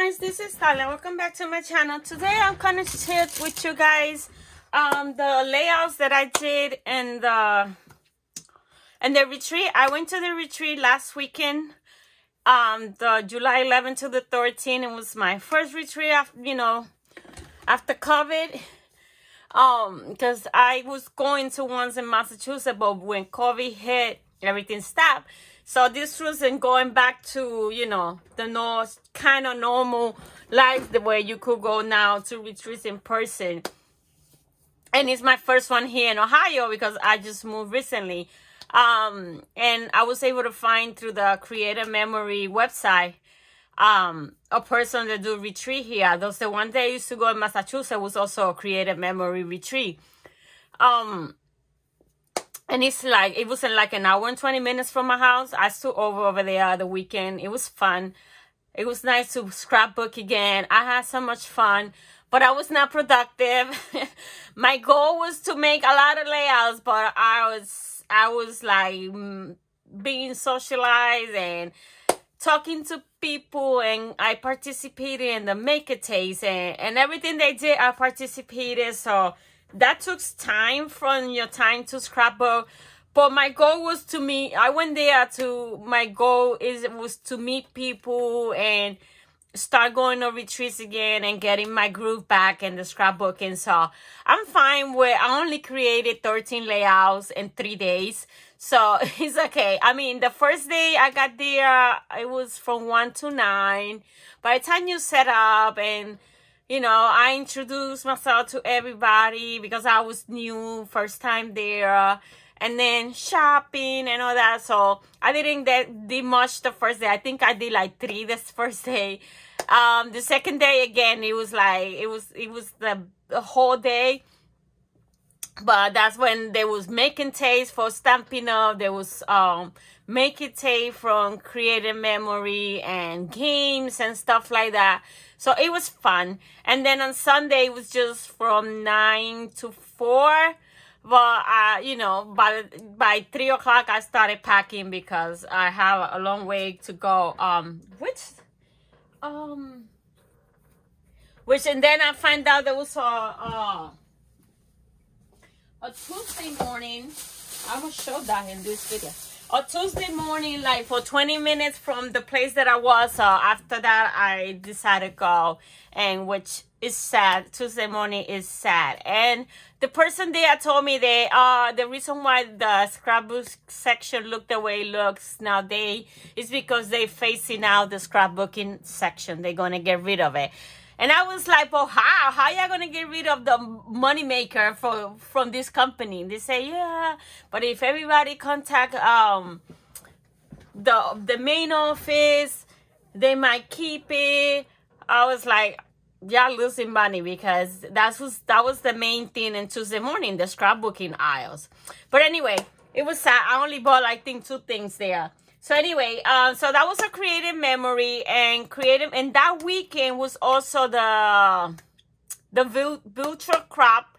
guys, this is Thalia. Welcome back to my channel. Today I'm gonna share with you guys the layouts that I did in the retreat. I went to the retreat last weekend, the July 11th to the 13th. It was my first retreat after COVID. Because I was going to ones in Massachusetts, but when COVID hit, everything stopped. So this wasn't going back to, the kind of normal life, the way you could go now to retreats in person. And it's my first one here in Ohio because I just moved recently. And I was able to find through the Creative Memory website a person that do retreat here. Those the one day I used to go in Massachusetts was also a Creative Memory retreat. And it wasn't like an hour and 20 minutes from my house. I stood over there the weekend. It was fun. It was nice to scrapbook again. I had so much fun, but I was not productive. My goal was to make a lot of layouts, but I was like being socialized and talking to people, and I participated in the Make It Taste and everything they did, I participated. So that took time from your time to scrapbook. But my goal was to meet, I went there my goal was to meet people and start going on retreats again and getting my groove back in the scrapbooking. So I'm fine with, I only created 13 layouts in 3 days. So it's okay. I mean, the first day I got there, it was from 1 to 9. By the time you set up and, I introduced myself to everybody because I was new, first time there. And then shopping and all that. So I didn't do much the first day. I think I did like 3 this first day. The second day, again, it was the whole day. But that's when there was Make It Taste for Stampin' Up. There was Make It Taste from Creative Memory and games and stuff like that. So it was fun. And then on Sunday, it was just from 9 to 4. But, by 3 o'clock, I started packing because I have a long way to go. And then I find out there was a Tuesday morning. I will show that in this video. A Tuesday morning, like for 20 minutes from the place that I was. After that, I decided to go, and which is sad. Tuesday morning is sad. And the person there told me the reason why the scrapbook section looked the way it looks nowadays is because they're phasing out the scrapbooking section. They're going to get rid of it. And I was like, well, how? How y'all going to get rid of the money maker from this company? They say, yeah, but if everybody contact the main office, they might keep it. I was like, y'all losing money, because that was the main thing in Tuesday morning, the scrapbooking aisles. But anyway, it was sad. I only bought, I think, 2 things there. So anyway, so that was a Creative Memory, and that weekend was also the Viltra crop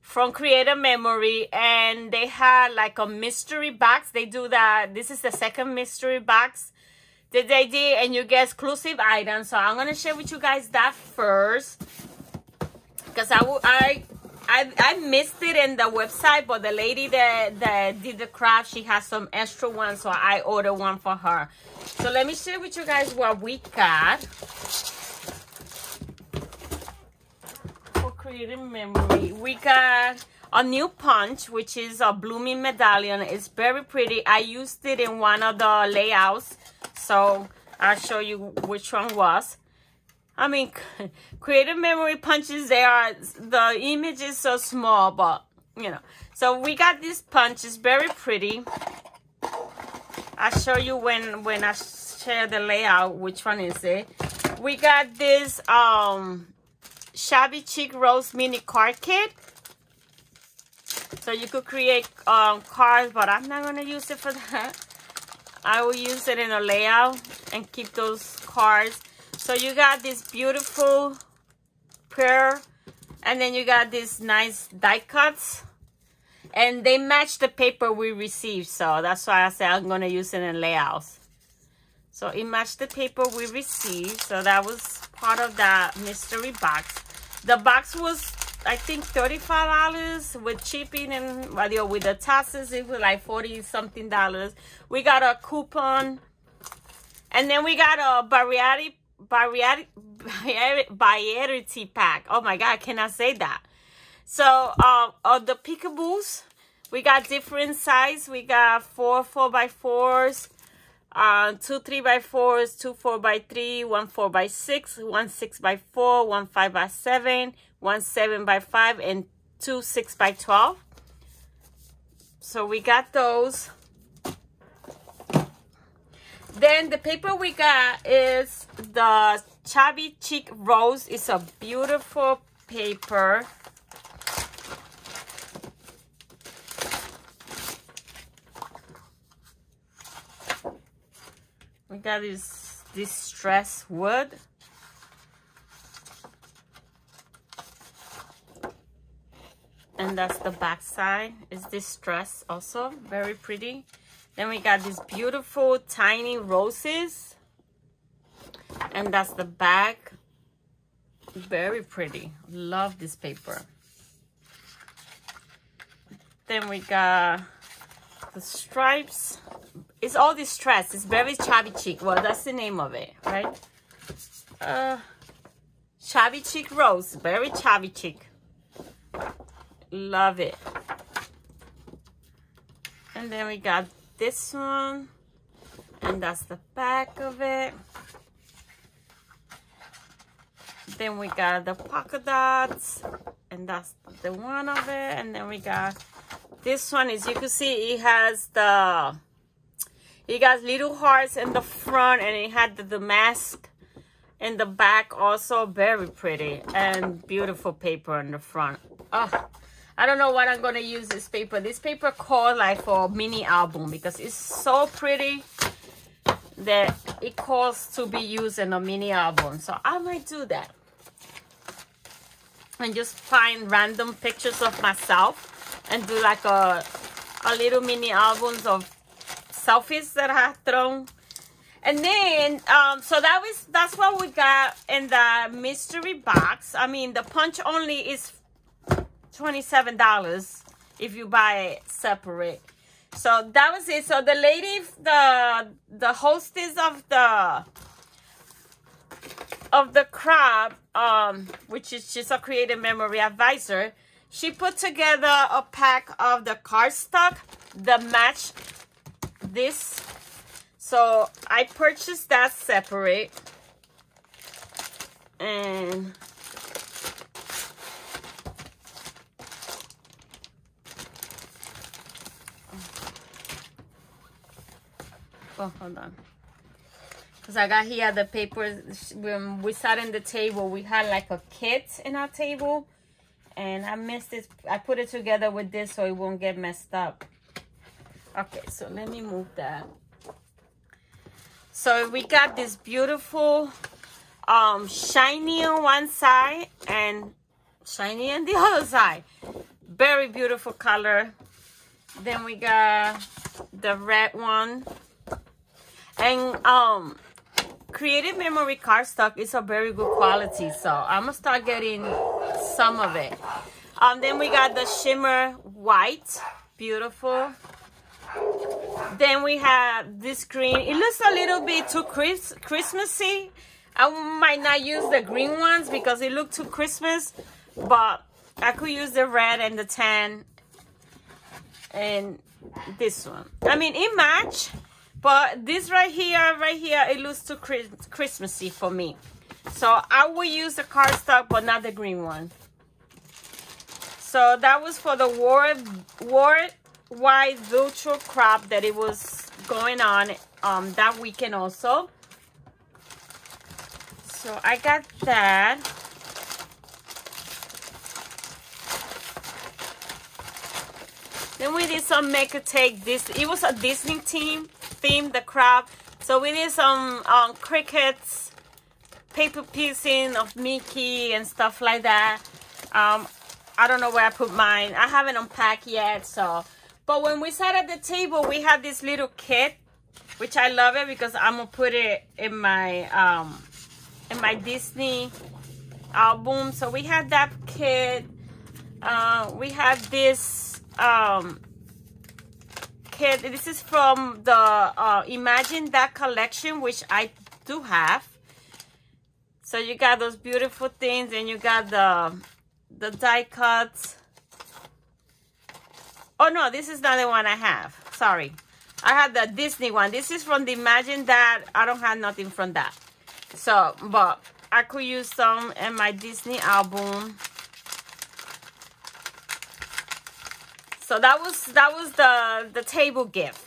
from Creative Memory, and they had like a mystery box. They do that. This is the second mystery box that they did, and you get exclusive items. So I'm gonna share with you guys that first, because I missed it in the website, but the lady that did the craft, she has some extra ones, so I ordered one for her. So let me share with you guys what we got for Creative Memory. We got a new punch, which is a blooming medallion. It's very pretty. I used it in one of the layouts, so I'll show you which one was. I mean, Creative Memory punches, the image is so small, but, So we got this punch. It's very pretty. I'll show you when I share the layout, which one is it. We got this Shabby Chic Rose mini card kit. So you could create cards, but I'm not going to use it for that. I will use it in a layout and keep those cards. So you got this beautiful pair, and then you got these nice die cuts, and they match the paper we received. So that's why I said I'm going to use it in layouts. So it matched the paper we received. So that was part of that mystery box. The box was, I think, $35 with shipping and with the taxes. It was like $40 something. We got a coupon, and then we got a variety pack. Oh my God, I cannot say that. So of the peekaboos, we got different size. We got 4 4x4s, 2 3x4s, 2 4x3, 1 4x6, 1 6x4, 1 5x7, 1 7x5, and 2 6x12. So we got those. Then the paper we got is the Chubby Cheek Rose. It's a beautiful paper. We got this distressed wood. And that's the back side. It's distressed also. Very pretty. Then we got these beautiful tiny roses. And that's the back. Very pretty. Love this paper. Then we got the stripes. It's all distressed. It's very Chubby Cheek. Well, that's the name of it, right? Chubby Cheek Rose. Very Chubby Cheek. Love it. And then we got this one. And that's the back of it. Then we got the polka dots. And that's the one of it. And then we got this one. As you can see, it has the... It got little hearts in the front, and it had the mask in the back also. Very pretty and beautiful paper in the front. Oh, I don't know what I'm going to use this paper. This paper calls like for a mini album because it's so pretty that it calls to be used in a mini album. So I might do that. And just find random pictures of myself and do like a little mini albums of selfies that I have thrown. And then so that's what we got in the mystery box. I mean, the punch only is $27 if you buy it separate. So that was it. So the lady, the hostess of the crab, which is just a creative memory advisor, she put together a pack of the cardstock that match this. So I purchased that separate. And oh, hold on, because I got here the papers. When we sat in the table, we had like a kit in our table, and I missed it. I put it together with this so it won't get messed up. Okay, so let me move that. So we got this beautiful shiny on one side and shiny on the other side. Very beautiful color. Then we got the red one. And creative memory cardstock is a very good quality, so I'm gonna start getting some of it. Then we got the shimmer white. Beautiful. Then we have this green. It looks a little bit too Christmassy. I might not use the green ones because it looked too Christmas, but I could use the red and the tan and this one. I mean, it match, but this right here, it looks too Christmassy for me. So I will use the cardstock, but not the green one. So that was for the Worldwide Virtual Crab that it was going on that weekend also. So I got that. Then we did some make or take this. It was a Disney theme, the crab. So we did some crickets, paper piecing of Mickey and stuff like that. I don't know where I put mine. I haven't unpacked yet, so. But when we sat at the table, we had this little kit, which I love it because I'm gonna put it in my in my Disney album. So we had that kit. We had this kit. This is from the Imagine That collection, which I do have. So you got those beautiful things, and you got the die cuts. Oh no, this is not the one I have. Sorry. I had the Disney one. This is from the Imagine That. I don't have nothing from that. So, but I could use some in my Disney album. So that was the table gift.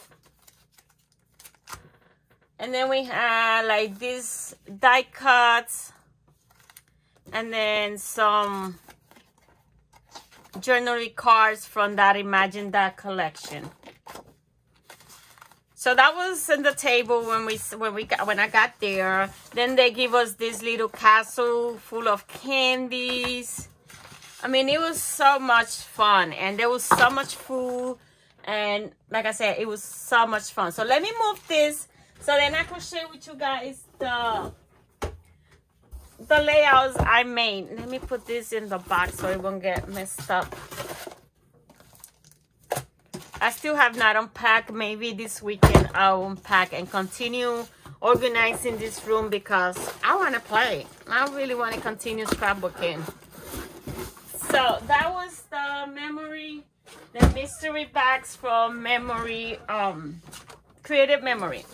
And then we had like these die cuts. And then some journaling cards from that Imagine That collection. So that was in the table when I got there. Then they give us this little castle full of candies. I mean, it was so much fun, and there was so much food, and like I said, it was so much fun. So let me move this so then I can share with you guys the layouts I made. Let me put this in the box so it won't get messed up. I still have not unpacked. Maybe this weekend I'll unpack and continue organizing this room because I want to play. I really want to continue scrapbooking. So that was the mystery bags from Memory, Creative Memory.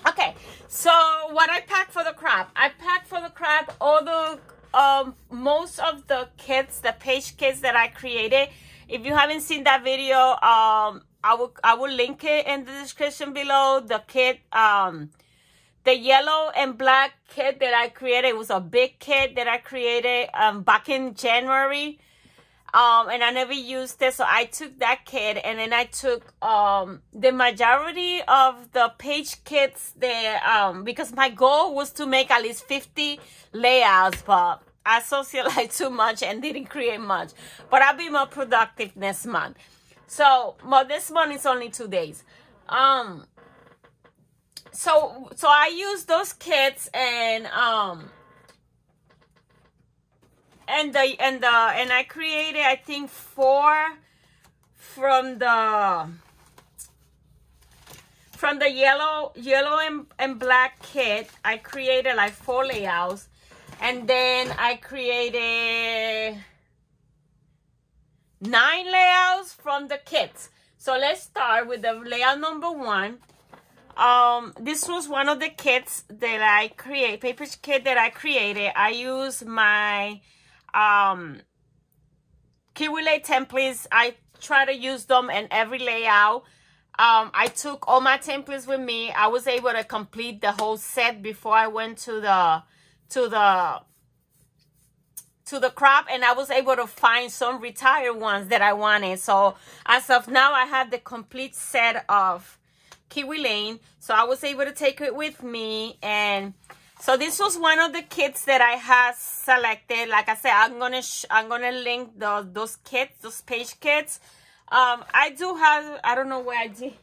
Okay, so what I packed for the craft. I packed for the craft all the, most of the kits, the page kits that I created. If you haven't seen that video, I will link it in the description below. The kit, the yellow and black kit that I created, it was a big kit that I created back in January. And I never used it, so I took that kit, and then I took the majority of the page kits there, because my goal was to make at least 50 layouts, but I socialized too much and didn't create much. But I'll be more productive next month. So, but this month is only 2 days. So I used those kits, and I created, I think, 4 from the yellow and black kit. I created like 4 layouts. And then I created 9 layouts from the kits. So let's start with the layout number 1. This was one of the kits that I create, paper kit that I created. I use my Kiwi Lane templates. I try to use them in every layout. I took all my templates with me. I was able to complete the whole set before I went to the crop, and I was able to find some retired ones that I wanted. So as of now, I have the complete set of Kiwi Lane, so I was able to take it with me. And so this was one of the kits that I had selected. Like I said, I'm gonna link those kits, those page kits. I do have, I don't know where I did,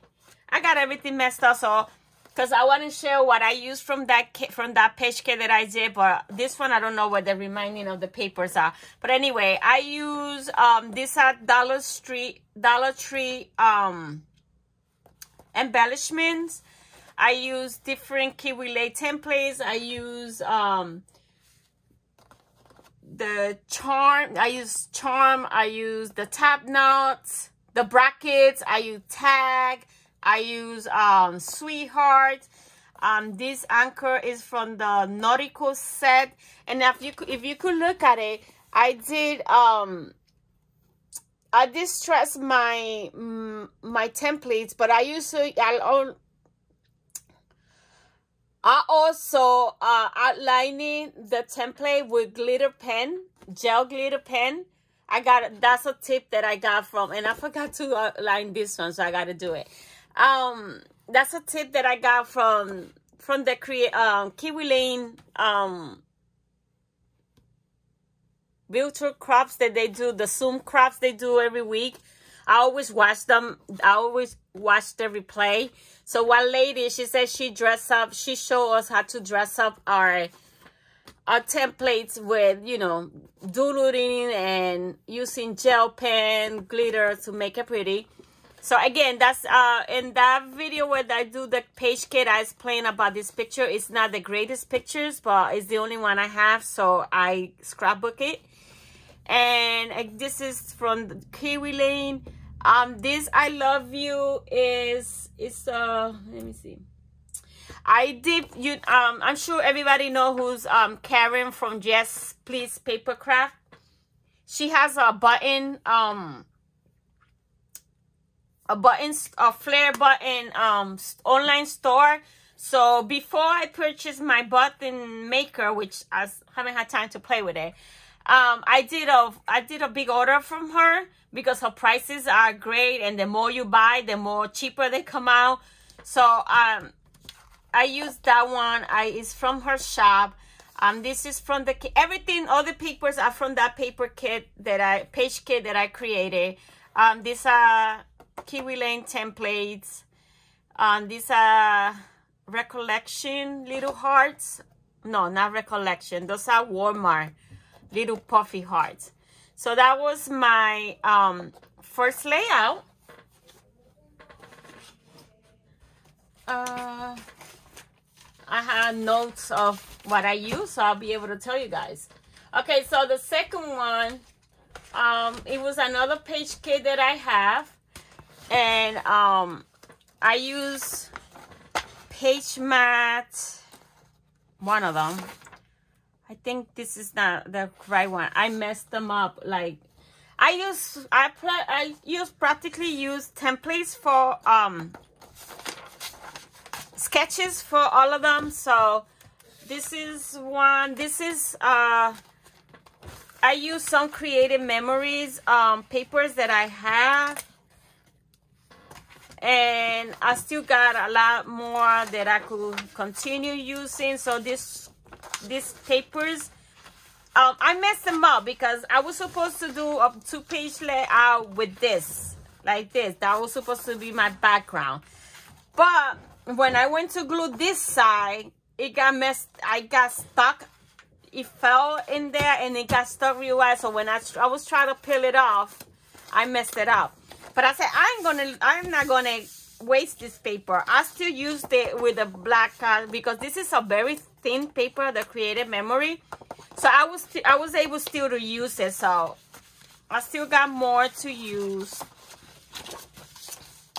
I got everything messed up, so because I want to share what I used from that kit, from that page kit that I did. But this one, I don't know where the remaining of the papers are. But anyway, I use this at Dollar Tree embellishments. I use different Kiwi Lane templates. I use the charm. I use charm. I use the tab knots, the brackets. I use tag. I use Sweetheart. This anchor is from the Nautical set, and if you could look at it, I did stress my templates, but I also outlining the template with glitter pen, gel glitter pen. That's a tip that I got from, and I forgot to outline this one, so I got to do it. That's a tip that I got from the Kiwi Lane virtual crops that they do, the Zoom crops they do every week. I always watch them. I always watch the replay. So one lady, she said she showed us how to dress up our templates with, you know, doodling and using gel pen, glitter to make it pretty. So again, that's in that video where I do the page kit, I explain about this picture. It's not the greatest pictures, but it's the only one I have, so I scrapbook it. And this is from Kiwi Lane. This I Love You is let me see. I'm sure everybody know who's Karen from Yes Please Papercraft. She has a button, a flare button online store. So before I purchased my button maker, which I haven't had time to play with it, I did a big order from her because her prices are great, and the more you buy, the more cheaper they come out. So I used that one. It's from her shop. This is from the everything. All the papers are from that page kit that I created. These are Kiwi Lane templates. These are Recollection little hearts. No, not Recollection. Those are Walmart little puffy hearts. So that was my first layout. I had notes of what I use, so I'll be able to tell you guys. Okay, so the second one, it was another page kit that I have, and I use Page Mat, one of them. I think this is not the right one. I messed them up. Like I practically use templates for sketches for all of them. So this is one. This is I use some Creative Memories papers that I have, and I still got a lot more that I could continue using. So these papers, I messed them up because I was supposed to do a 2-page layout with this, like this. That was supposed to be my background, but when I went to glue this side, it got messed. I got stuck. It fell in there and it got stuck real well. So when I was trying to peel it off, I messed it up. But I said I'm not gonna waste this paper. I still used it with the black because this is a very thin paper, the Creative Memory. So I was able still to use it. So I still got more to use.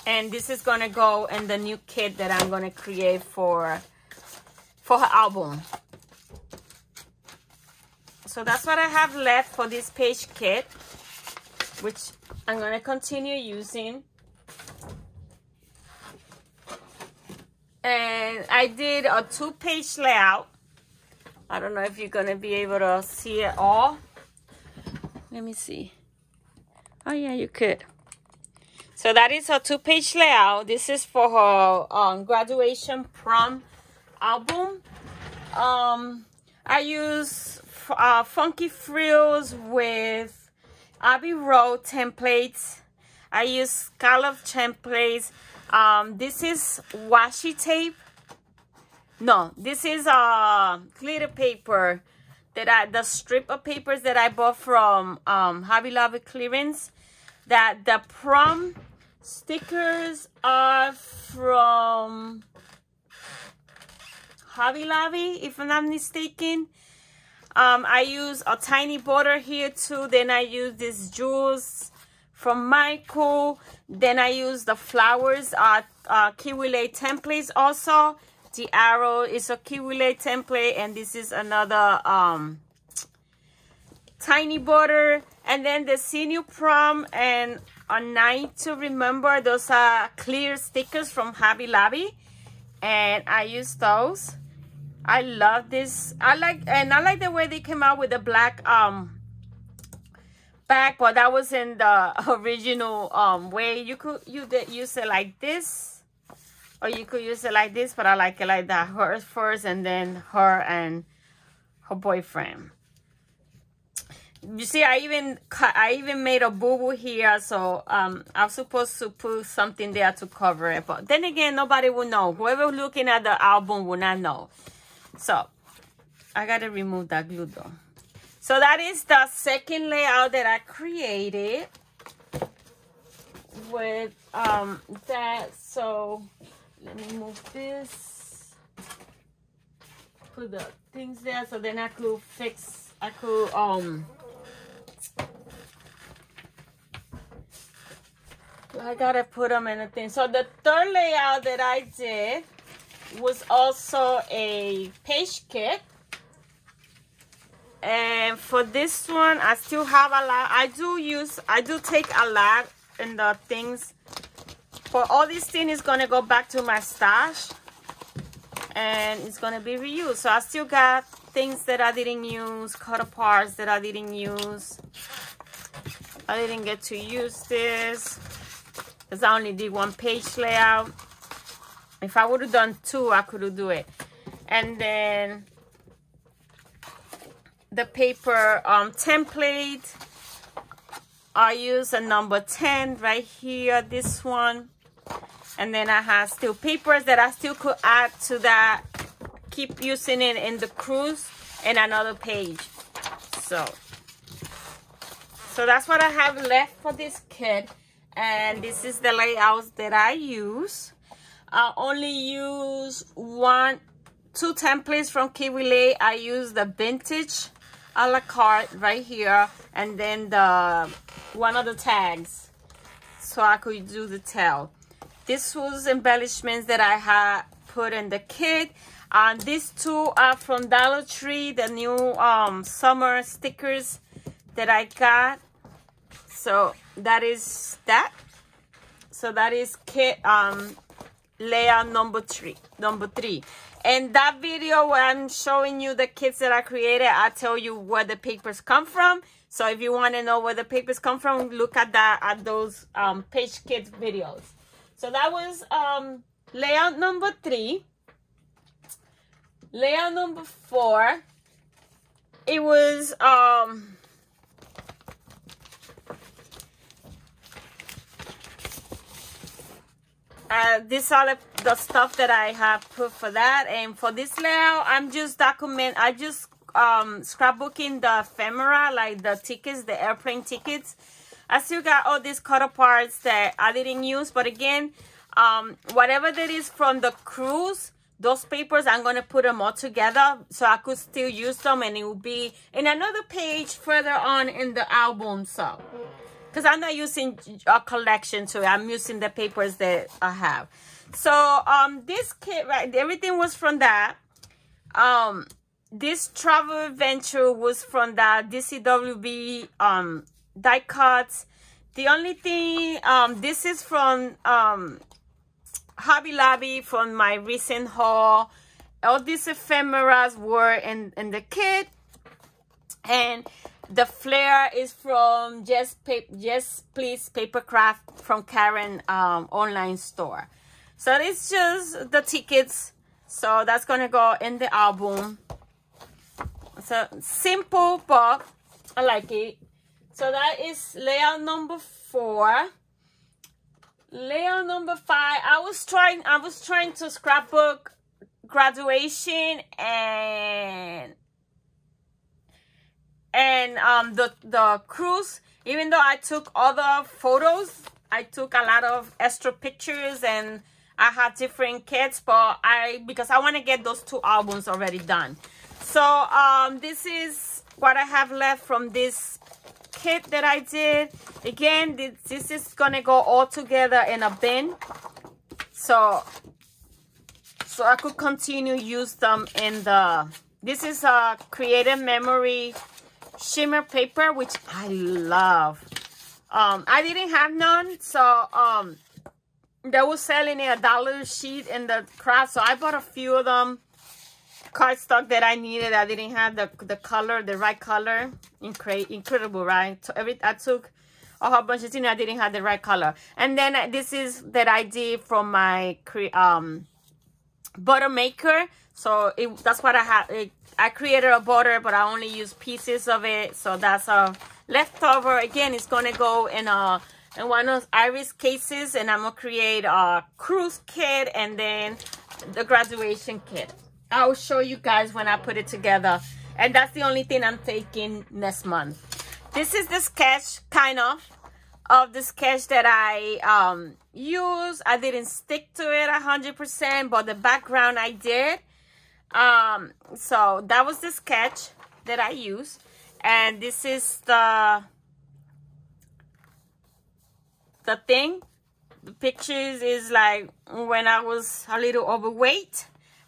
And this is gonna go in the new kit that I'm gonna create for her album. So that's what I have left for this page kit, which I'm gonna continue using. And I did a 2-page layout. I don't know if you're gonna be able to see it all. Let me see. Oh yeah, you could. So that is a 2-page layout. This is for her graduation prom album. I use Funky Frills with Abbey Road templates. I use scallop templates. This is washi tape. No, this is glitter paper that the strip of papers that I bought from Hobby Lobby clearance. That the prom stickers are from Hobby Lobby, if I'm not mistaken. I use a tiny border here too. Then I use this jewels from Michael. Then I use the flowers, Kiwi Lane templates also. The arrow is a Kiwi Lane template, and this is another tiny border. And then the senior prom and a night to remember, those are clear stickers from Hobby Lobby, and I use those. I love this. I like the way they came out with the black back, but that was in the original way. You could use it like this, or you could use it like this, but I like it like that. Her first, and then her and her boyfriend. You see, I even made a boo-boo here, so I'm supposed to put something there to cover it. But then again, nobody will know. Whoever looking at the album will not know. So I gotta remove that glue though. So that is the second layout that I created with that. So let me move this, put the things there, so then I could fix, I gotta put them in a thing. So the third layout that I did was also a page kit. And for this one, I still have a lot. I do take a lot in the things. For all these things, is gonna go back to my stash, and it's gonna be reused. So I still got things that I didn't use, cutter parts that I didn't use. I didn't get to use this because I only did one page layout. If I would have done two, I could do it. And then the paper template, I use a number 10 right here, this one. And then I have still papers that I still could add to that, keep using it in the cruise, and another page. So that's what I have left for this kit. And this is the layouts that I use. I only use two templates from Kiwi. I use the vintage a la carte right here, and then one of the tags, so I could do the tail. This was embellishments that I had put in the kit. These two are from Dollar Tree, the new summer stickers that I got. So that is that. So that is kit layout number three. And that video where I'm showing you the kits that I created, I tell you where the papers come from. So if you want to know where the papers come from, look at those page kits videos. So that was layout number 3. Layout number 4, it was these are the stuff that I have put for that. And for this layout, I just scrapbooking the ephemera, like the tickets, the airplane tickets. I still got all these cutter parts that I didn't use, but again, whatever that is from the cruise, those papers, I'm going to put them all together so I could still use them, and it will be in another page further on in the album. So because I'm not using a collection, so I'm using the papers that I have. So this kit, right, everything was from that. This travel adventure was from the DCWB die cuts. The only thing, this is from Hobby Lobby from my recent haul. All these ephemeras were in the kit, and the flare is from Just Please Papercraft from Karen online store. So it's just the tickets. So that's gonna go in the album. So simple, but I like it. So that is layout number 4. Layout number 5. I was trying to scrapbook graduation and the cruise. Even though I took other photos, I took a lot of extra pictures, and I had different kits, but because I want to get those 2 albums already done. So this is what I have left from this kit that I did. Again, this is gonna go all together in a bin, so I could continue use them in the. This is a Creative Memory shimmer paper, which I love. I didn't have none, so they were selling it $1 sheet in the craft, so I bought a few of them. Cardstock that I needed. I didn't have the color, the right color. Incredible, right? So I took a whole bunch of things. I didn't have the right color. And then this is that I did from my butter maker. So that's what I had. I created a butter, but I only used pieces of it. So that's a leftover. Again, it's gonna go in one of those Iris cases, and I'm gonna create a cruise kit and then the graduation kit. I'll show you guys when I put it together. And that's the only thing I'm taking next month. This is the sketch, kind of the sketch that I used. I didn't stick to it 100%, but the background I did. So that was the sketch that I used. And this is the thing. The pictures is like when I was a little overweight,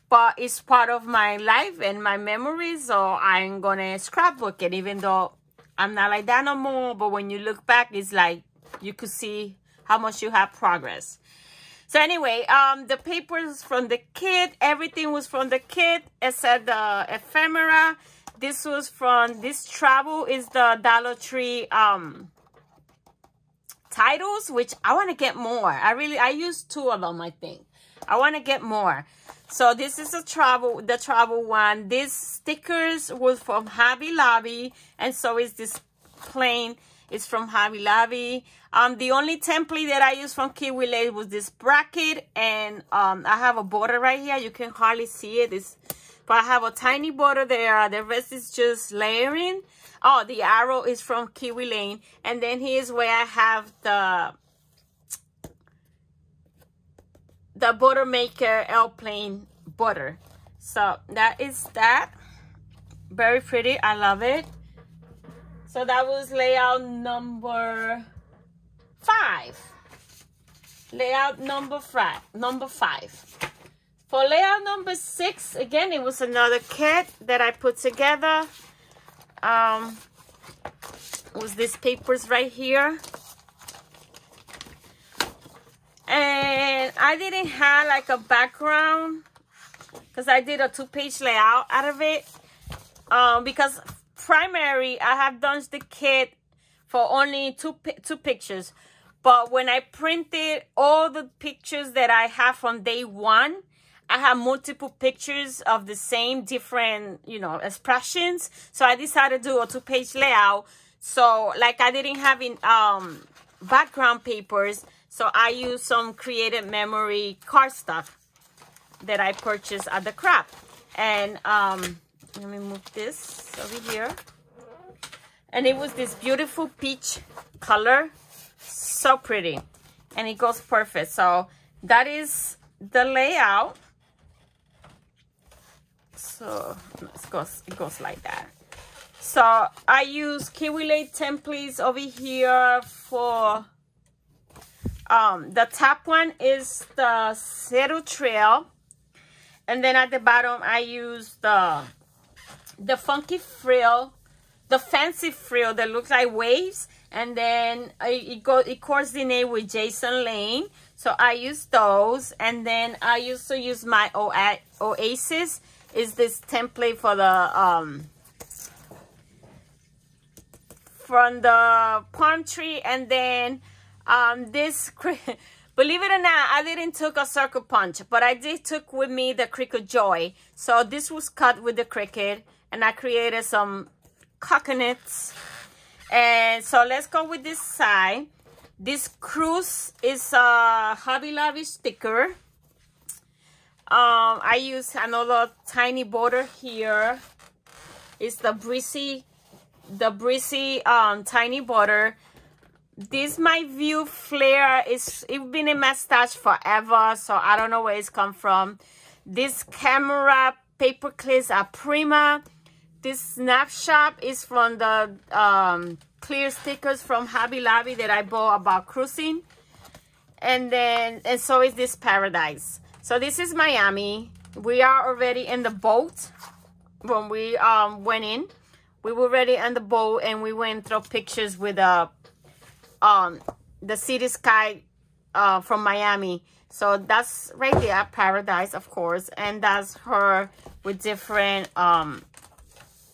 but it's part of my life and my memories, so I'm gonna scrapbook it, even though I'm not like that no more. But when you look back, it's like you could see how much you have progress. So anyway, the papers from the kit, everything was from the kit except the ephemera. This was from this travel is the Dollar Tree titles, which I want to get more. I used 2 of them, I think. I want to get more. So this is the travel one. These stickers was from Hobby Lobby, and so is this plain. It's from Hobby Lobby. The only template that I used from Kiwi Lane was this bracket, and I have a border right here. You can hardly see it. But I have a tiny border there. The rest is just layering. Oh, the arrow is from Kiwi Lane. And then here's where I have the butter maker airplane butter. So that is that. Very pretty. I love it. So that was layout number 5. Layout number 5. For layout number 6, again, it was another kit that I put together. Was these papers right here. And I didn't have like a background because I did a 2-page layout out of it. Because primary, I have done the kit for only two pictures. But when I printed all the pictures that I have from day 1, I have multiple pictures of the same different, you know, expressions. So I decided to do a 2-page layout. So like I didn't have in background papers. So I used some creative memory cardstock that I purchased at the craft. And let me move this over here. And it was this beautiful peach color. So pretty. And it goes perfect. So that is the layout. So it goes like that. So I use Kiwi Lane templates over here for the top one is the Zero Trail, and then at the bottom I use the funky frill, the fancy frill that looks like waves, and then it coordinates with Jason Lane. So I use those, and then I also use my Oasis. Is this template for the from the palm tree, and then this, believe it or not, I didn't took a circle punch, but I did took with me the Cricut Joy. So this was cut with the Cricut, and I created some coconuts. And so let's go with this side. This cruise is a Hobby Lobby sticker. I use another tiny border here. It's the breezy tiny border. This my view flare it's been in my stash forever, so I don't know where it's come from. This camera paper clips are Prima. This snapshot is from the clear stickers from Hobby Lobby that I bought about cruising. And so is this Paradise. So this is Miami. We are already in the boat. When we went in, we were already in the boat, and we went through pictures with the city sky from Miami. So that's right there, Paradise, of course. And that's her with different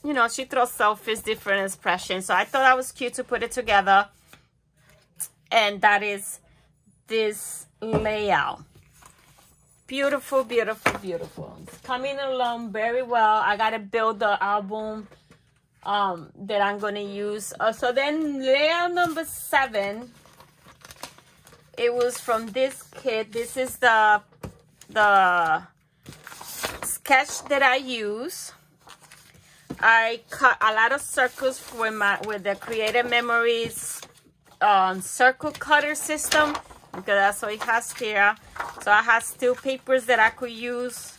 you know, she throws selfies, different expressions. So I thought that was cute to put it together. And that is this layout. Beautiful, beautiful, beautiful. It's coming along very well. I gotta build the album that I'm gonna use. So then layout number 7, it was from this kit. This is the sketch that I use. I cut a lot of circles with the Creative Memories circle cutter system, because that's what it has here. So I have still papers that I could use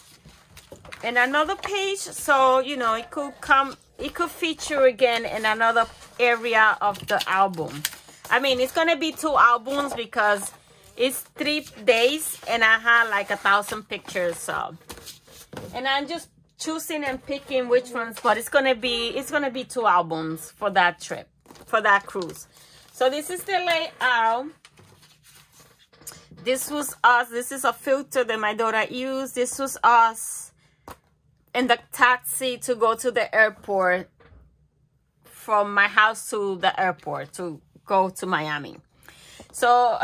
in another page, so you know it could feature again in another area of the album. I mean, it's gonna be 2 albums because it's 3 days and I had like 1,000 pictures. So, and I'm just choosing and picking which ones, but it's gonna be 2 albums for that trip, for that cruise. So this is the layout. This was us. This is a filter that my daughter used. This was us in the taxi to go to the airport, from my house to the airport to go to Miami. So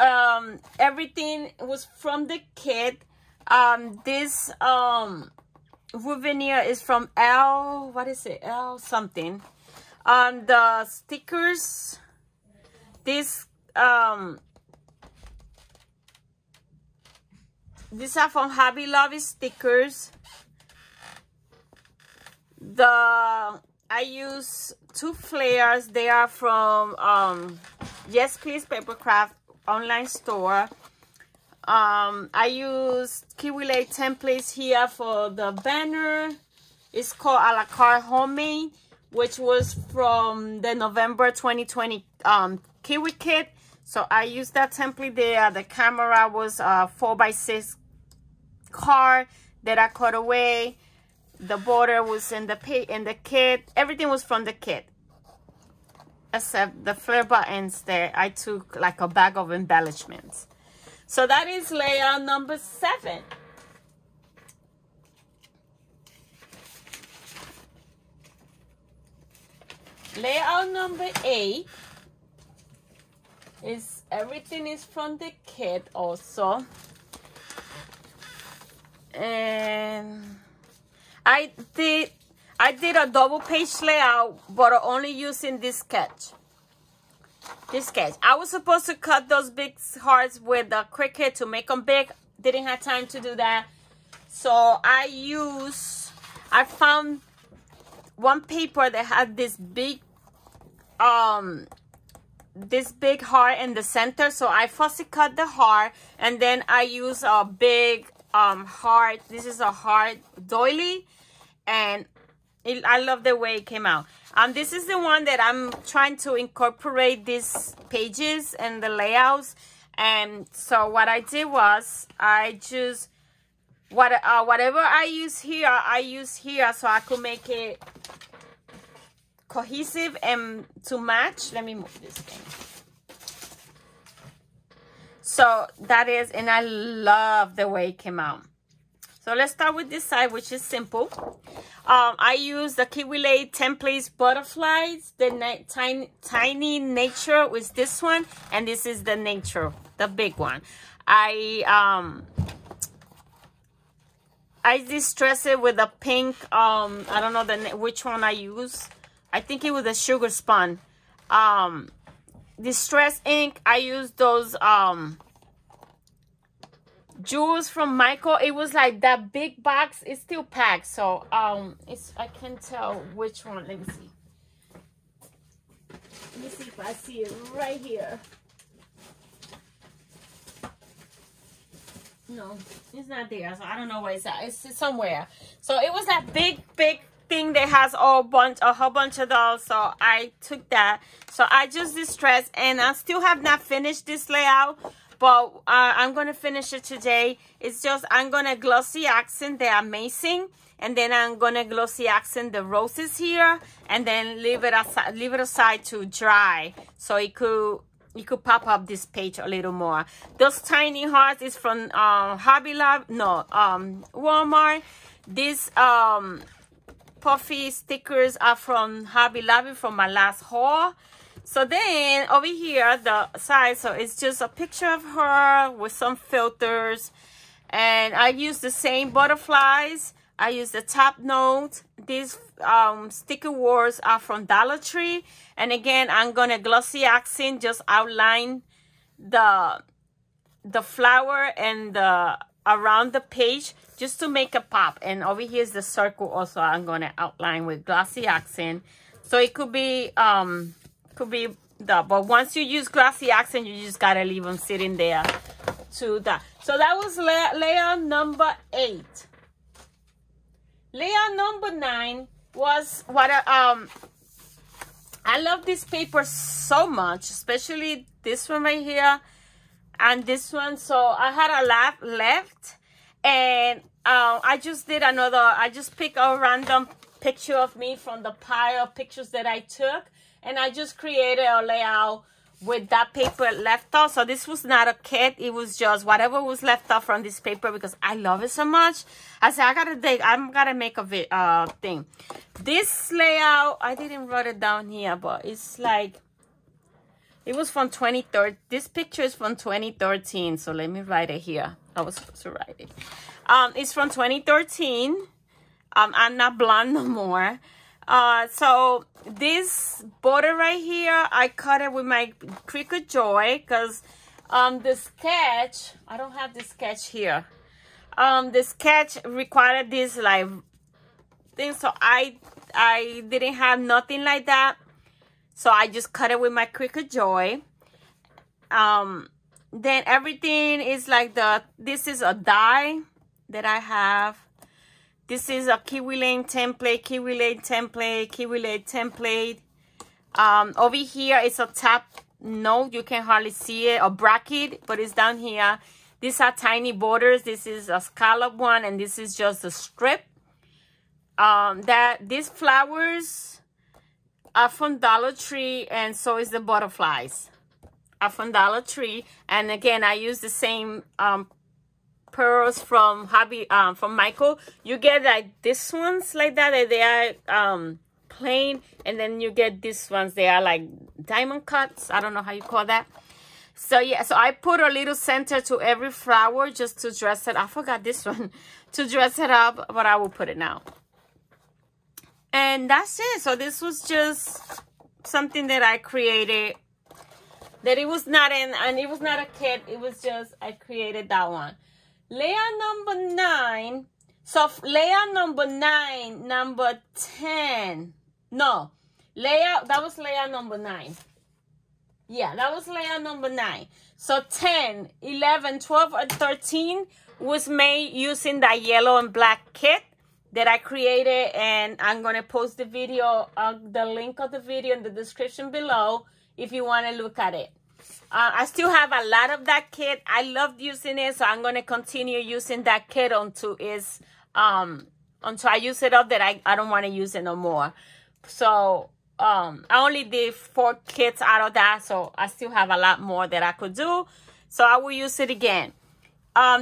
everything was from the kit. This wood veneer is from L, what is it, L something. The stickers, these are from Hobby Lobby stickers. I use 2 flares. They are from Yes Please Papercraft online store. I use Kiwi templates here for the banner. It's called A La Carte Homemade, which was from the November 2020 Kiwi kit. So I used that template there. The camera was a 4x6 card that I cut away. The border was in the kit. Everything was from the kit, except the flare buttons there. I took like a bag of embellishments. So that is layout number 7. Layout number 8 is everything is from the kit also. And I did a double page layout, but only using this sketch. I was supposed to cut those big hearts with the Cricut to make them big. Didn't have time to do that. So I found one paper that had this big heart in the center. So I fussy cut the heart, and then I use a big heart. This is a heart doily, and I love the way it came out. This is the one that I'm trying to incorporate these pages and the layouts. And so what I did was I just whatever I use here, so I could make it cohesive and to match. Let me move this thing. So that is, and I love the way it came out. So let's start with this side, which is simple. I use the Kiwi templates butterflies. The tiny nature was this one, and this is the nature, the big one. I distress it with a pink. I don't know which one I use. I think it was a Sugar Spun. Distress ink. I use those jewels from Michael. It was like that big box. It's still packed, so I can't tell which one. Let me see if I see it right here. No, it's not there, so I don't know where it's at. It's somewhere. So it was that big thing that has a whole bunch of those. So I took that. So I just distressed, and I still have not finished this layout, but I'm going to finish it today. It's just, I'm going to glossy accent the amazing, and then I'm going to glossy accent the roses here, and then leave it aside to dry, so you could pop up this page a little more. Those tiny hearts is from Hobby Lobby, no, Walmart. These puffy stickers are from Hobby Lobby from my last haul. So then over here, the side, so it's just a picture of her with some filters. And I use the same butterflies. I use the top note. These sticker wars are from Dollar Tree. And again, I'm going to glossy accent, just outline the flower and around the page just to make a pop. And over here is the circle also I'm going to outline with glossy accent. So it could be but once you use glossy accent, you just got to leave them sitting there to that. So that was layer number 8. Layer number 9 was what I love this paper so much, especially this one right here and this one. So I had a lot left, and I just did another. I just picked a random picture of me from the pile of pictures that I took, and I just created a layout with that paper left off. So this was not a kit, it was just whatever was left off from this paper, because I love it so much. I said I'm gonna make a thing. This layout, I didn't write it down here, but it's like, it was from 2013. This picture is from 2013, so let me write it here. I was supposed to write it. It's from 2013. I'm not blonde no more. So this border right here, I cut it with my Cricut Joy, because the sketch, I don't have the sketch here. The sketch required this like thing, so I didn't have nothing like that, so I just cut it with my Cricut Joy. Then everything is like this is a die that I have. This is a Kiwi Lane template, Kiwi Lane template, Kiwi Lane template. Over here it's a top note. You can hardly see it, a bracket, but it's down here. These are tiny borders. This is a scallop one, and this is just a strip. These flowers are from Dollar Tree, and so is the butterflies are from Dollar Tree. And again, I use the same pearls from from Michael. You get like this ones like that, they are plain, and then you get these ones, they are like diamond cuts. I don't know how you call that. So yeah, so I put a little center to every flower just to dress it. I forgot this one to dress it up, but I will put it now. And that's it. So this was just something that I created, that it was not in, and it was not a kit, it was just, I created that one. Layer number 9. So layer number 9, number 10. No, that was layer number 9. Yeah, that was layer number 9. So 10, 11, 12, and 13 was made using that yellow and black kit that I created, and I'm going to post the video, the link of the video in the description below if you want to look at it. I still have a lot of that kit. I loved using it, so I'm going to continue using that kit until I use it up that I don't want to use it no more. So I only did 4 kits out of that, so I still have a lot more that I could do. So I will use it again.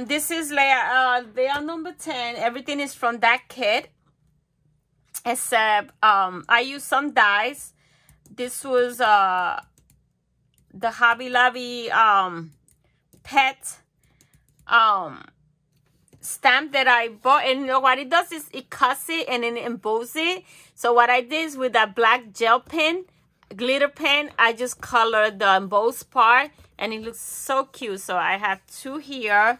This is layer number 10. Everything is from that kit, except I used some dies. This was the Hobby Lobby pet stamp that I bought, and what it does is it cuts it and then it embosses it. So what I did is with that black gel pen, glitter pen, I just colored the embossed part, and it looks so cute. So I have 2 here.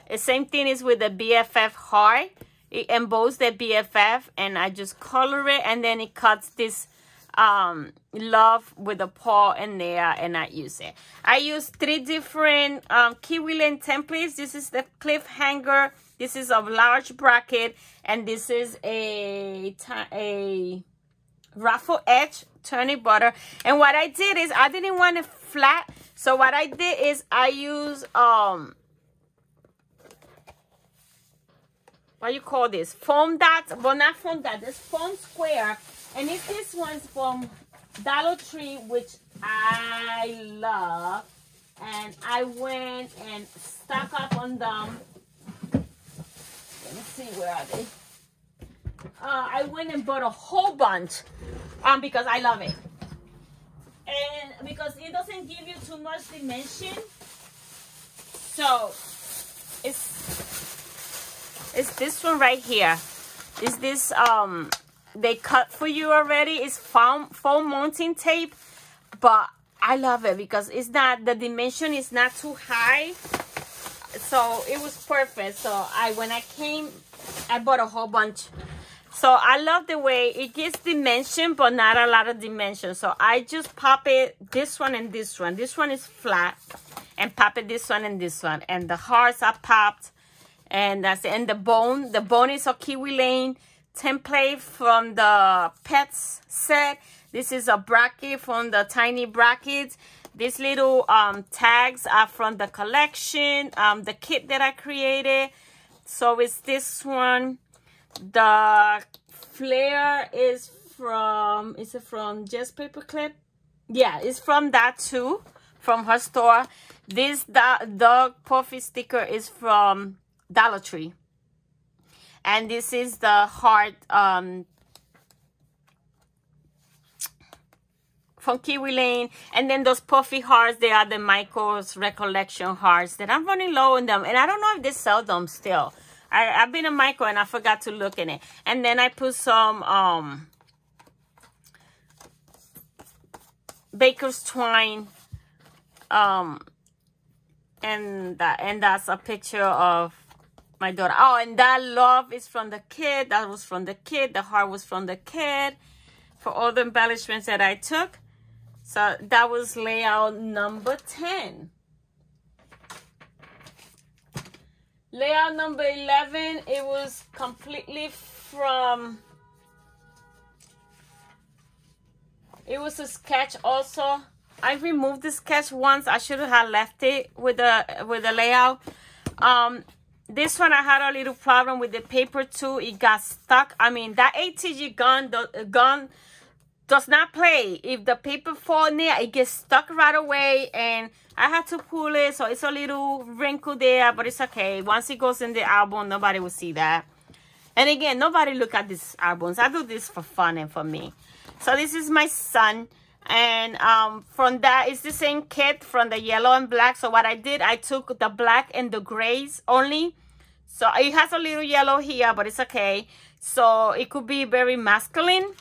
The same thing is with the BFF heart. It embossed the BFF, and I just color it, and then it cuts this love with a paw in there, and I use it. I use 3 different Kiwi Lane templates. This is the cliffhanger, this is a large bracket, and this is a ruffle edge turnip butter. And what I did is I didn't want it flat, so what I did is I use what you call this, foam dots, well not foam dots, this foam square. And it's this one's from Dollar Tree, which I love. And I went and stock up on them. Let me see, where are they? I went and bought a whole bunch because I love it. And because it doesn't give you too much dimension. So it's this one right here. Is this they cut for you already. It's foam mounting tape, but I love it because it's not, the dimension is not too high. So it was perfect. So when I came, I bought a whole bunch. So I love the way it gives dimension, but not a lot of dimension. So I just pop it, this one and this one. This one is flat, and pop it this one and this one. And the hearts are popped, and that's it. And the bone is a Kiwi Lane template from the Pets set. This is a bracket from the Tiny Brackets. These little tags are from the collection, the kit that I created. So it's this one. The flare is from, is it from Just Paperclip? Yeah, it's from that too, from her store. This dog puffy sticker is from Dollar Tree. And this is the heart from Kiwi Lane. And then those puffy hearts, they are the Michael's Recollection hearts that I'm running low on them. And I don't know if they sell them still. I've been a Michael and I forgot to look in it. And then I put some Baker's Twine. And that's a picture of my daughter. Oh, and that love is from the kid. That was from the kid. The heart was from the kid. For all the embellishments that I took. So that was layout number 10. Layout number 11, it was completely from, it was a sketch also. I removed the sketch once. I should have left it with the layout. This one I had a little problem with the paper too. It got stuck. I mean, that ATG gun does not play. If the paper fall near, it gets stuck right away, and I had to pull it, so it's a little wrinkle there, but it's okay. Once it goes in the album, nobody will see that. And again, nobody look at these albums. I do this for fun and for me. So this is my son, and from that, it's the same kit from the yellow and black. So what I did, I took the black and the grays only. So it has a little yellow here, but it's okay. So it could be very masculine.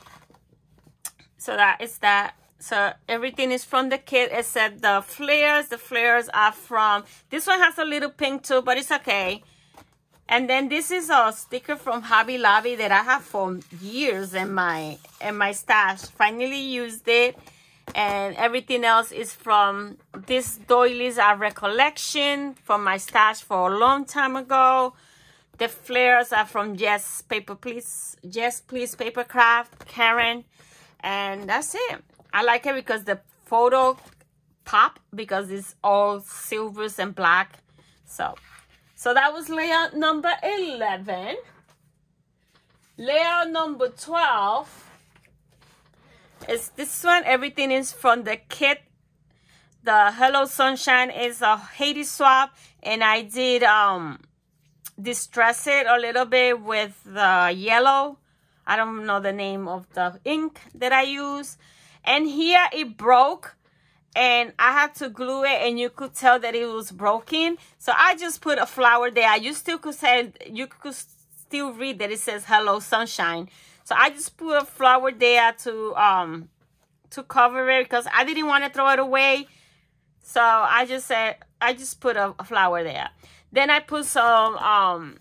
So that is that. So everything is from the kit except the flares. The flares are from, this one has a little pink too, but it's okay. And then this is a sticker from Hobby Lobby that I have for years in my stash. Finally used it. And everything else is from, this doilies are recollection from my stash for a long time ago. The flares are from Just Please Papercraft, Karen. And that's it. I like it because the photo pop because it's all silvers and black. So that was layout number 11. Layout number 12 is this one. Everything is from the kit. The Hello Sunshine is a Haiti swap, and I did distress it a little bit with the yellow. I don't know the name of the ink that I use. And here it broke, and I had to glue it, and you could tell that it was broken. So I just put a flower there. You could still read that it says Hello Sunshine. So I just put a flower there to cover it because I didn't want to throw it away. So I just put a flower there. Then I put some how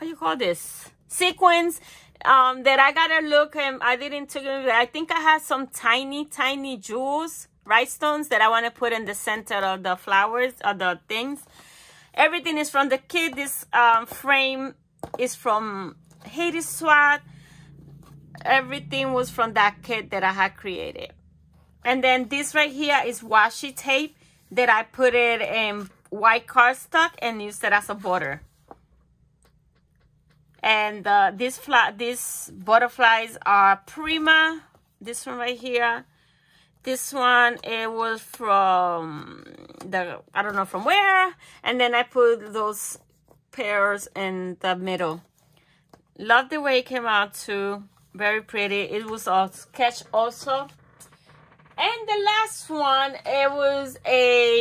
you call this? Sequins. That I gotta look, and I didn't take it. I think I had some tiny jewels, rhinestones that I want to put in the center of the flowers or the things. Everything is from the kit. This frame is from Haiti Swat. Everything was from that kit that I had created. And then this right here is washi tape that I put it in white cardstock and used it as a border. And these butterflies are Prima. This one right here. This one, it was from I don't know from where. And then I put those pairs in the middle. Love the way it came out too. Very pretty. It was a sketch also. And the last one, it was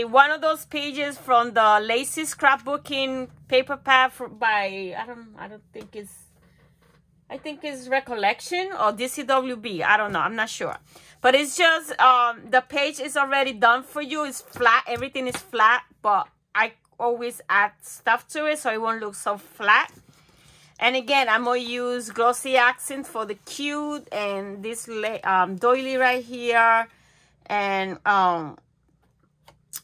one of those pages from the Lacy Scrapbooking paper pad by I don't think it's, I think it's Recollection or DCWB. I don't know. I'm not sure. But it's just, the page is already done for you. It's flat. Everything is flat. But I always add stuff to it so it won't look so flat. And again, I'm going to use glossy accents for the cute. And this doily right here. And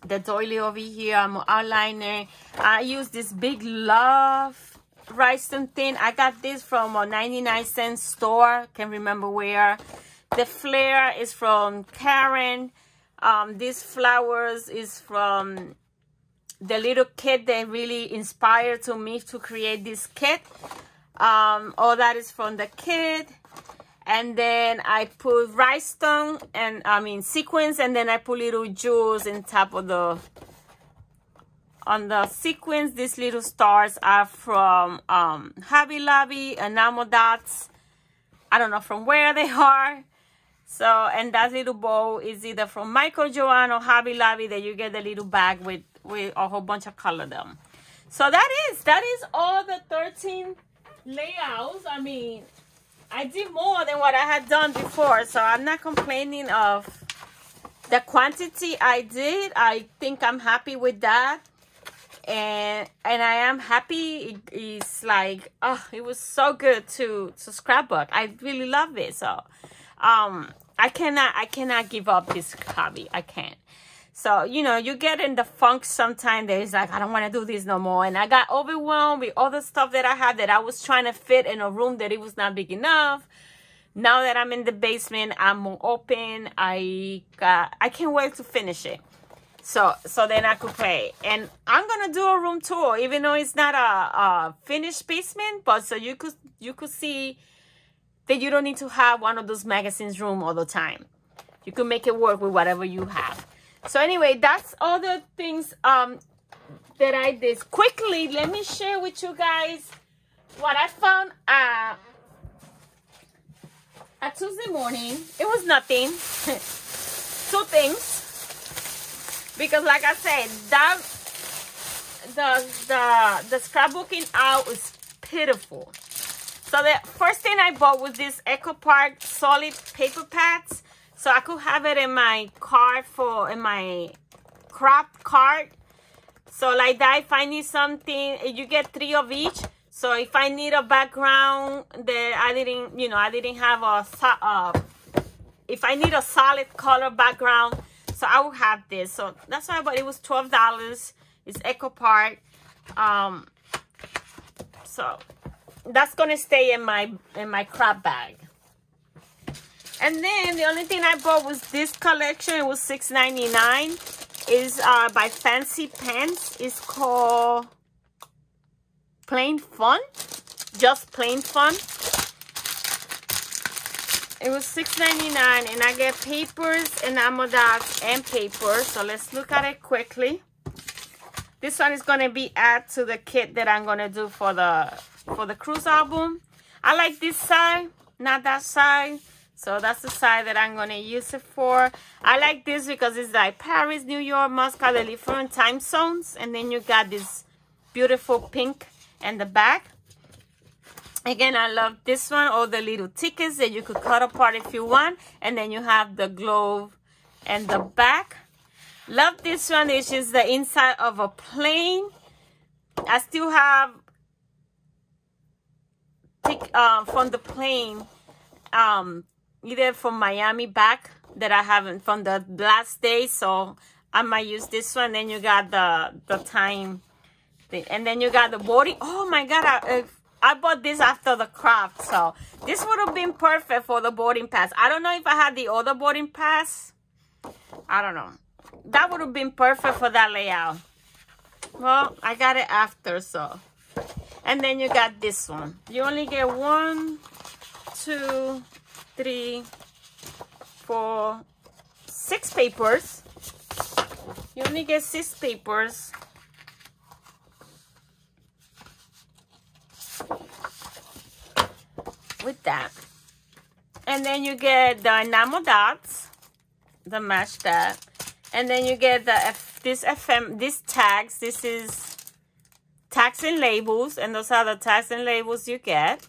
the doily over here. I'm outlining. I use this Big Love rhinestone thing. I got this from a 99-cent store. Can't remember where. The flare is from Karen. These flowers is from the little kit that really inspired to me to create this kit. All that is from the kit. And then I put rhinestone and sequins, and then I put little jewels in top of on the sequins. These little stars are from Hobby Lobby, enamel dots. I don't know from where they are. So, and that little bow is either from Michael Joanne or Hobby Lobby, that you get the little bag with a whole bunch of color them. So that is all the 13 layouts. I mean, I did more than what I had done before, so I'm not complaining of the quantity I did. I think I'm happy with that. And I am happy. It's like, oh, it was so good to scrapbook. I really love it. So I cannot give up this hobby. I can't. So, you know, you get in the funk sometimes that it's like, I don't want to do this no more. And I got overwhelmed with all the stuff that I had that I was trying to fit in a room that it was not big enough. Now that I'm in the basement, I'm more open. I can't wait to finish it. So then I could play. And I'm going to do a room tour, even though it's not a finished basement. But so you could see that you don't need to have one of those magazines room all the time. You can make it work with whatever you have. So anyway, that's all the things that I did. Quickly, let me share with you guys what I found at Tuesday morning. It was nothing. 2 things. Because like I said, the scrapbooking out is pitiful. So the first thing I bought was this Echo Park solid paper pads. So I could have it in my card in my craft card. So like that, if I need something, you get 3 of each. So if I need a background that I didn't have if I need a solid color background, so I will have this. So that's why I bought it. It was $12. It's Echo Park. So that's gonna stay in my craft bag. And then the only thing I bought was this collection. It was $6.99. It's by Fancy Pants. It's called Plain Fun. Just Plain Fun. It was $6.99, and I get papers, enamel dots, and paper. So let's look at it quickly. This one is gonna be added to the kit that I'm gonna do for the cruise album. I like this side, not that side. So that's the side that I'm going to use it for. I like this because it's like Paris, New York, Moscow, the different time zones. And then you got this beautiful pink in the back. Again, I love this one. All the little tickets that you could cut apart if you want. And then you have the glove and the back. Love this one. It's just the inside of a plane. I still have from the plane, either from Miami back that I haven't from the last day, so I might use this one. Then you got the time thing, and then you got the boarding. Oh my god, I bought this after the craft, so this would have been perfect for the boarding pass. I don't know if I had the other boarding pass. I don't know. That would have been perfect for that layout. Well, I got it after, so. And then you got this one. You only get 1, 2, 3, 4, 6 papers. You only get 6 papers. With that. And then you get the enamel dots, the match that. And then you get these tags. This is tags and labels, and those are the tags and labels you get.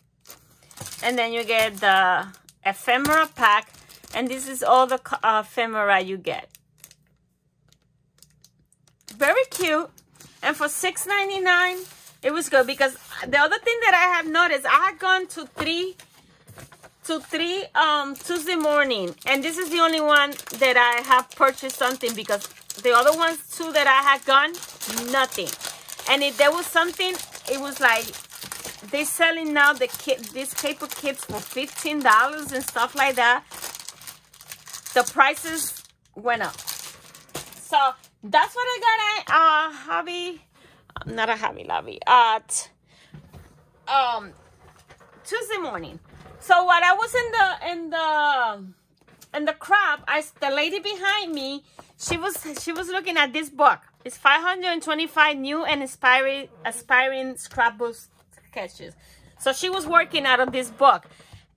And then you get the ephemera pack. And this is all the ephemera you get. Very cute. And for $6.99, it was good. Because the other thing that I have noticed, I had gone to three Tuesday morning. And this is the only one that I have purchased something. Because the other ones too that I had gone, nothing. And if there was something, it was like, they're selling now these paper kits for $15 and stuff like that. The prices went up. So that's what I got at Hobby, not a Hobby Lobby, at Tuesday morning. So while I was in the crop, the lady behind me, she was looking at this book. It's 525 new and aspiring scrapbook sketches. So she was working out of this book.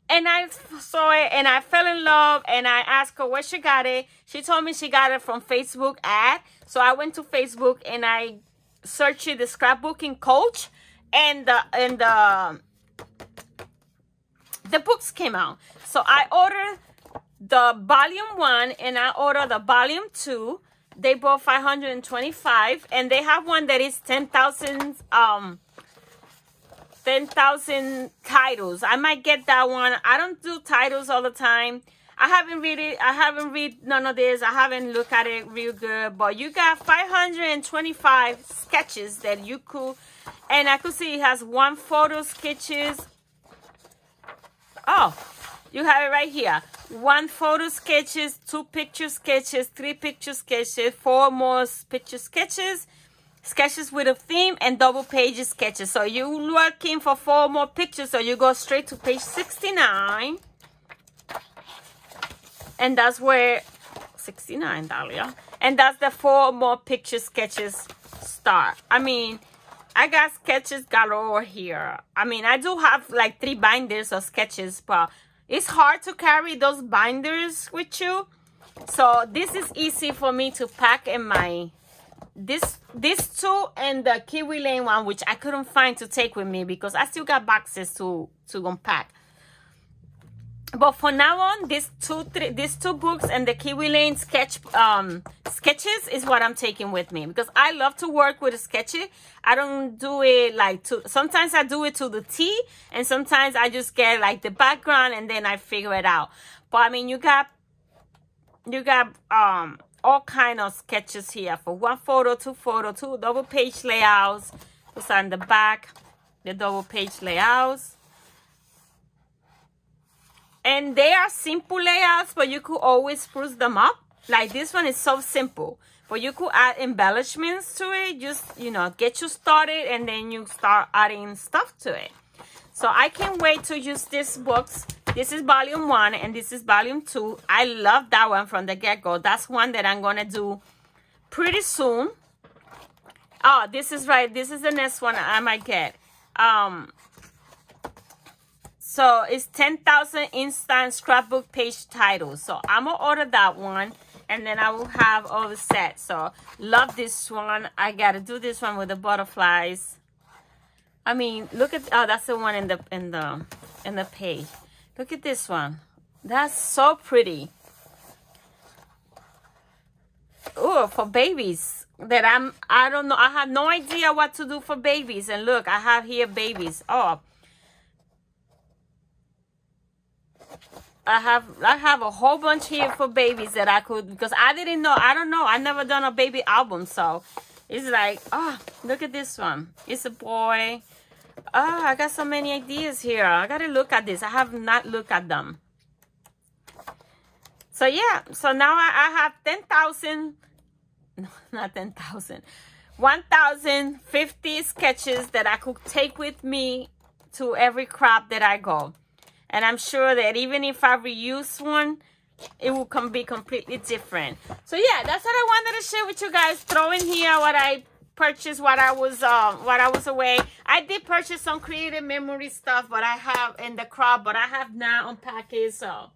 And I saw it and I fell in love, and I asked her where she got it. She told me she got it from Facebook ad. So I went to Facebook and I searched the scrapbooking coach, and the books came out. So I ordered the volume 1 and I ordered the volume 2. They both 525, and they have one that is 10,000 titles. I might get that one. I don't do titles all the time. I haven't read it. I haven't read none of this. I haven't looked at it real good. But you got 525 sketches that you could, and I could see it has 1 photo sketches. Oh, you have it right here. 1 photo sketches, 2 picture sketches, 3 picture sketches, 4 more picture sketches. Sketches with a theme, and double page sketches. So you're looking for 4 more pictures, so you go straight to page 69, and that's where $69, Dahlia, and that's the 4 more picture sketches start. I mean, I got sketches galore here. I mean, I do have like 3 binders of sketches, but it's hard to carry those binders with you. So this is easy for me to pack in my this 2 and the Kiwi Lane one, which I couldn't find to take with me because I still got boxes to unpack. But for now on, these two books and the Kiwi Lane sketches is what I'm taking with me, because I love to work with a sketchy. I don't do it like sometimes I do it to the T, and sometimes I just get like the background and then I figure it out. But I mean, you got all kind of sketches here for 1 photo, 2 photo, 2 double page layouts. What's on the back, the double page layouts. And they are simple layouts, but you could always spruce them up. Like this one is so simple, but you could add embellishments to it. Just, you know, get you started, and then you start adding stuff to it. So I can't wait to use these books. This is volume 1 and this is volume 2. I love that one from the get-go. That's one that I'm going to do pretty soon. Oh, this is right. This is the next one I might get. So it's 10,000 instant scrapbook page titles. So I'm going to order that one, and then I will have all the sets. So love this one. I got to do this one with the butterflies. I mean, look at, oh, that's the one in the page. Look at this one. That's so pretty. Oh, for babies that I don't know. I have no idea what to do for babies. And look, I have here babies. Oh, I have a whole bunch here for babies that I could, because I didn't know. I don't know. I never done a baby album. So it's like, oh, look at this one. It's a boy. Oh, I got so many ideas here. I got to look at this. I have not looked at them. So, yeah. So, now I have 10,000. No, not 10,000. 1,050 sketches that I could take with me to every crop that I go. And I'm sure that even if I reuse one, it will be completely different. So, yeah. That's what I wanted to share with you guys. Throw in here what I purchased while I was away. I did purchase some creative memory stuff, but I have in the crop, but I have not unpacked it. So,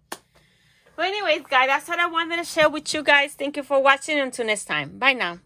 but anyways, guys, that's what I wanted to share with you guys. Thank you for watching. Until next time. Bye now.